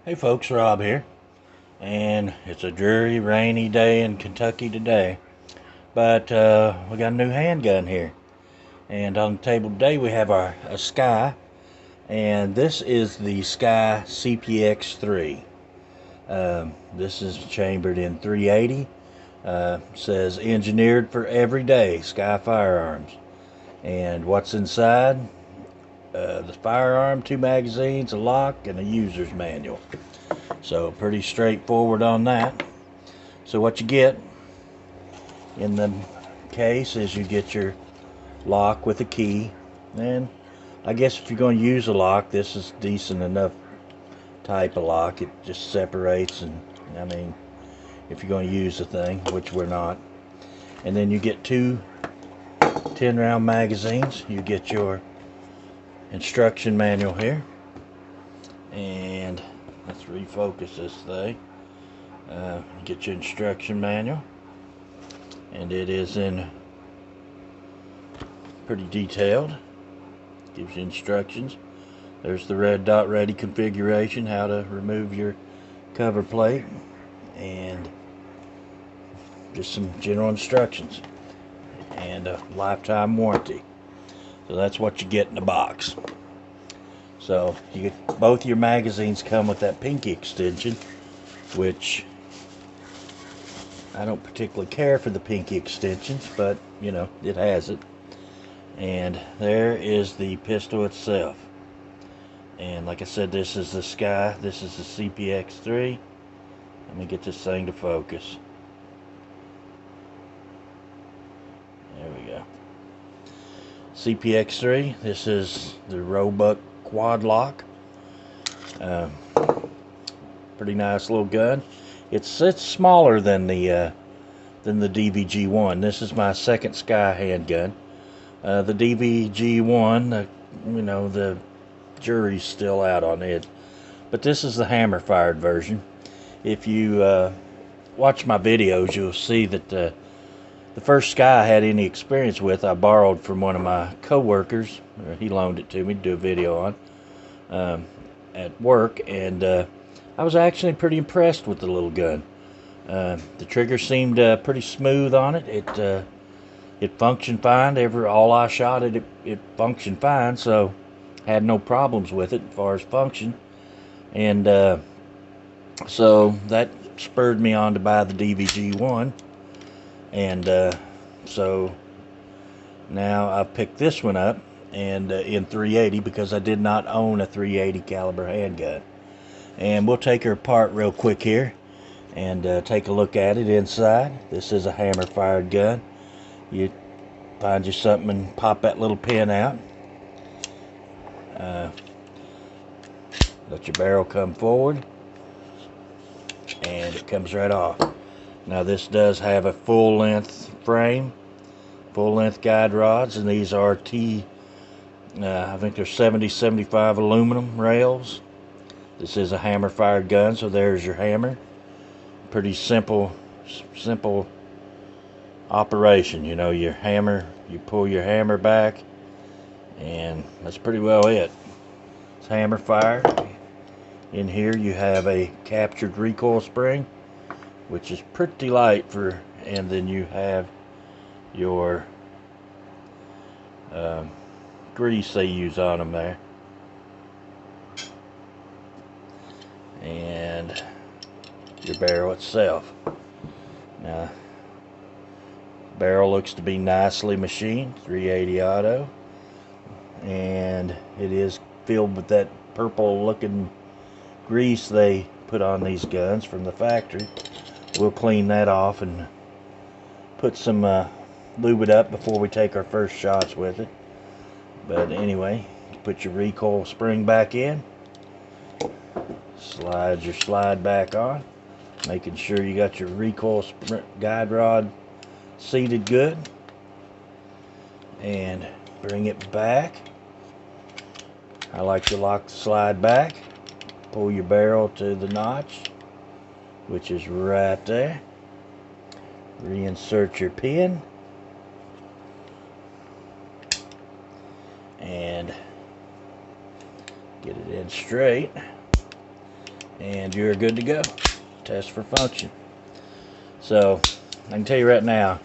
Hey folks, Rob here, and it's a dreary, rainy day in Kentucky today, but we got a new handgun here, and on the table today we have a Sccy, and this is the Sccy CPX-3. This is chambered in 380, says engineered for everyday Sccy firearms, and what's inside? The firearm, 2 magazines, a lock, and a user's manual. So pretty straightforward on that. So what you get in the case is you get your lock with a key, and I guess if you're going to use a lock, this is decent enough type of lock. It just separates, and I mean, if you're going to use the thing, which we're not. And then you get 2 10-round magazines. You get your instruction manual here, and let's refocus this thing. Get your instruction manual, and it is in pretty detailed. Gives you instructions. There's the red dot ready configuration, how to remove your cover plate, and just some general instructions, and a lifetime warranty. So that's what you get in the box. So you get both your magazines come with that pinky extension, which I don't particularly care for the pinky extensions, but you know, it has it. And there is the pistol itself. And like I said, this is the Sccy, this is the CPX-3. Let me get this thing to focus. There we go. CPX-3, this is the Roebuck quad lock. Pretty nice little gun. It's smaller than the DVG-1. This is my second Sccy handgun. The DVG-1, you know, the jury's still out on it, but this is the hammer-fired version. If you watch my videos, you'll see that the first Sccy I had any experience with, I borrowed from one of my co-workers. He loaned it to me to do a video on at work, and I was actually pretty impressed with the little gun. The trigger seemed pretty smooth on it. It functioned fine. All I shot it functioned fine, so had no problems with it as far as function. And so that spurred me on to buy the DVG-1, and so now I've picked this one up, and in 380, because I did not own a 380 caliber handgun. And we'll take her apart real quick here and take a look at it inside. This is a hammer fired gun. You find you something and pop that little pin out. Let your barrel come forward, and it comes right off. Now this does have a full length frame, full length guide rods, and these are I think they're 70-75 aluminum rails. This is a hammer fired gun, so there's your hammer. Pretty simple operation. You know, your hammer, you pull your hammer back, and that's pretty well it. It's hammer fire. In here you have a captured recoil spring, which is pretty light and then you have your grease they use on them there. And your barrel itself. Now, barrel looks to be nicely machined, 380 auto, and it is filled with that purple looking grease they put on these guns from the factory. We'll clean that off and put some lube it up before we take our first shots with it. But anyway, put your recoil spring back in, slide your slide back on, making sure you got your recoil guide rod seated good, and bring it back. I like to lock the slide back, pull your barrel to the notch, which is right there. Reinsert your pin, and get it in straight. and you're good to go. Test for function. So I can tell you right now,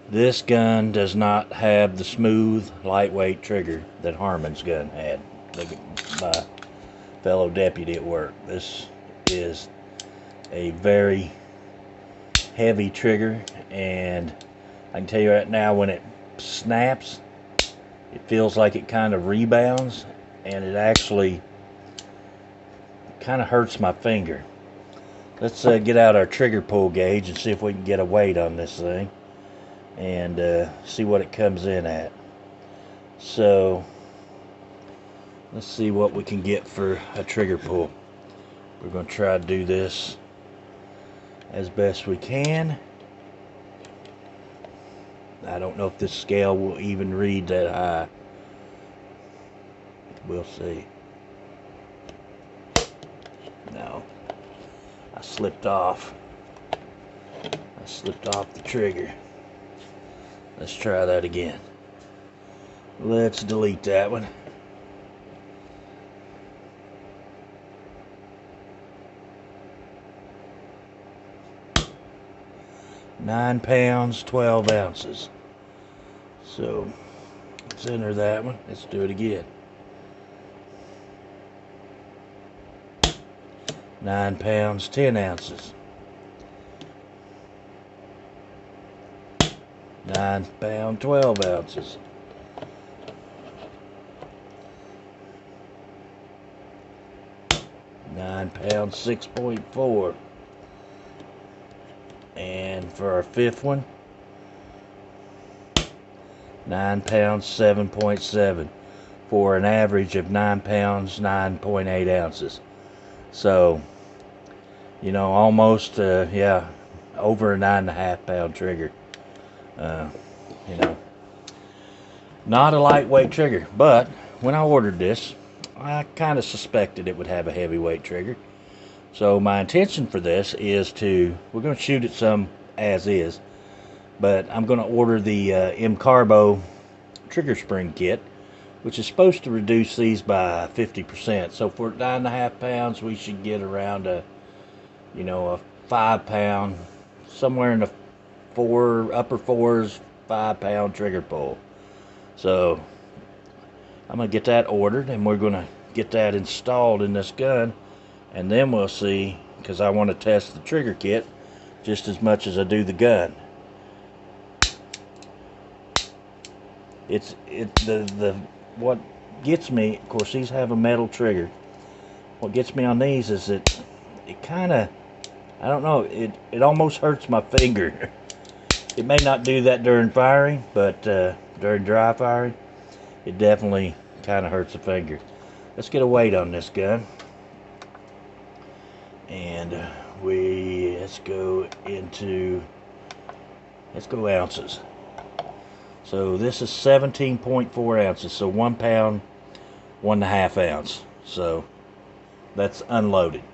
this gun does not have the smooth, lightweight trigger that Harmon's gun had. Look at my fellow deputy at work. This is a very heavy trigger, and I can tell you right now, when it snaps, it feels like it kind of rebounds, and it actually kind of hurts my finger. Let's get out our trigger pull gauge and see if we can get a weight on this thing and see what it comes in at. So let's see what we can get for a trigger pull. We're going to try to do this as best we can. I don't know if this scale will even read that high. We'll see. No, I slipped off. I slipped off the trigger. Let's try that again. Let's delete that one. £9, 12 ounces. So let's enter that one. Let's do it again. £9, 10 ounces. £9, 12 ounces. £9, 6.4. And for our fifth one, £9, 7.7, for an average of £9, 9.8 ounces. So, you know, almost, yeah, over a 9.5 pound trigger. You know, not a lightweight trigger, but when I ordered this, I kind of suspected it would have a heavyweight trigger. So my intention for this is we're going to shoot it some as is, but I'm going to order the M-Carbo trigger spring kit, which is supposed to reduce these by 50%. So for 9.5 pounds, we should get around a 5 pound, somewhere in the upper fours, 5 pound trigger pull. So I'm going to get that ordered, and we're going to get that installed in this gun, and then we'll see, because I want to test the trigger kit just as much as I do the gun. What gets me, of course, these have a metal trigger. What gets me on these is that it kind of, I don't know, it almost hurts my finger. It may not do that during firing, but during dry firing, it definitely kind of hurts the finger. Let's get a weight on this gun, and let's go ounces. So this is 17.4 ounces, so 1 pound, 1.5 ounce. So that's unloaded.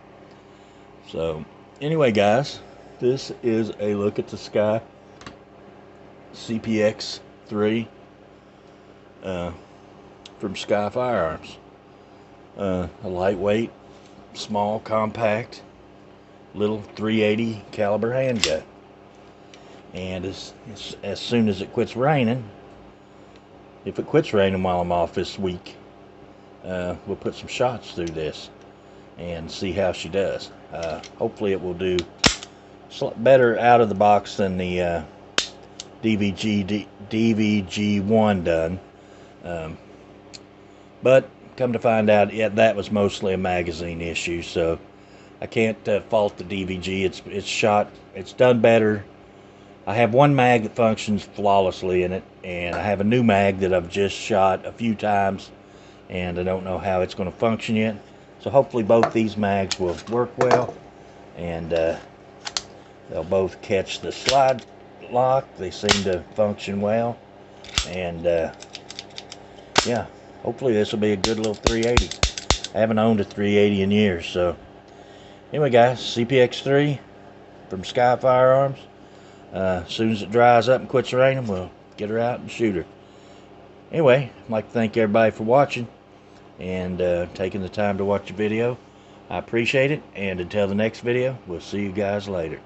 So anyway, guys, this is a look at the Sccy CPX-3 from Sccy Firearms. A lightweight, small, compact, little .380 caliber handgun. And as soon as it quits raining, if it quits raining while I'm off this week, we'll put some shots through this and see how she does. Hopefully it will do better out of the box than the DVG1 done. But come to find out, yeah, that was mostly a magazine issue, so I can't fault the DVG. It's done better. I have one mag that functions flawlessly in it, and I have a new mag that I've just shot a few times, and I don't know how it's going to function yet. So hopefully both these mags will work well, and they'll both catch the slide lock. They seem to function well, and yeah, hopefully this will be a good little 380. I haven't owned a 380 in years. So anyway, guys, CPX-3 from Sccy Firearms. As soon as it dries up and quits raining, we'll get her out and shoot her. Anyway, I'd like to thank everybody for watching and taking the time to watch the video. I appreciate it, and until the next video, we'll see you guys later.